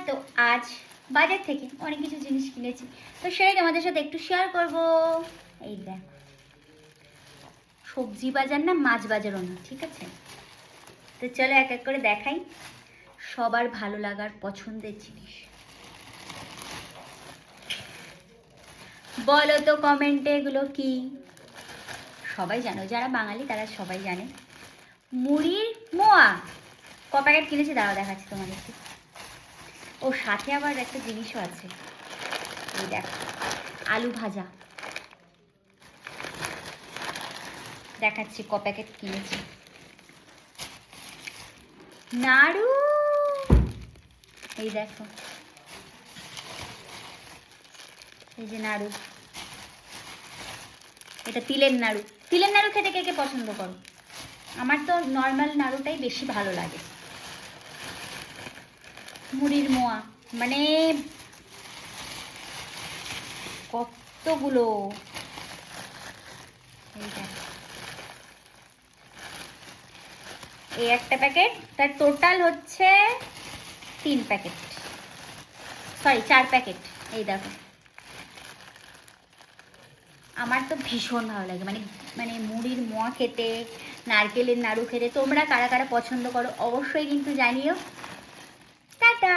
তো আজ বাজার থেকে অনেক কিছু জিনিস কিনেছি, তো সেটাই তোমাদের সাথে একটু শেয়ার করব। এই দেখ, সবজি বাজার না, মাছ বাজারও না, ঠিক আছে? তো চলো এক এক করে দেখাই সবার ভালো লাগার পছন্দের জিনিস। বলো তো কমেন্টে এগুলো কি। সবাই জানো, যারা বাঙালি তারা সবাই জানে। মুড়ির মোয়া ক প্যাকেট কিনেছি দাঁড়াও দেখাচ্ছি তোমাদেরকে। ও সাথে আবার একটা জিনিসও আছে, এই দেখো, আলু ভাজা। দেখাচ্ছি ক প্যাকেট কিনেছি। নাড়ু, এই দেখো, এই যে নাড়ু, এটা তিলের নাড়ু। তিলের নাড়ু খেতে কে কে পছন্দ করো? আমার তো নর্মাল নাড়ুটাই বেশি ভালো লাগে। মুড়ির মোয়া, মানে কতগুলো, এই দেখো, এই একটা প্যাকেট, তার টোটাল হচ্ছে 3 প্যাকেট, সরি 4 প্যাকেট। এই দেখো, আমার তো ভীষণ ভালো লাগে, মানে মানে মুড়ির মোয়া খেতে, নারকেলের নাড়ু খেতে। তোমরা কারা কারা পছন্দ করো অবশ্যই কিন্তু জানিও। টাটা।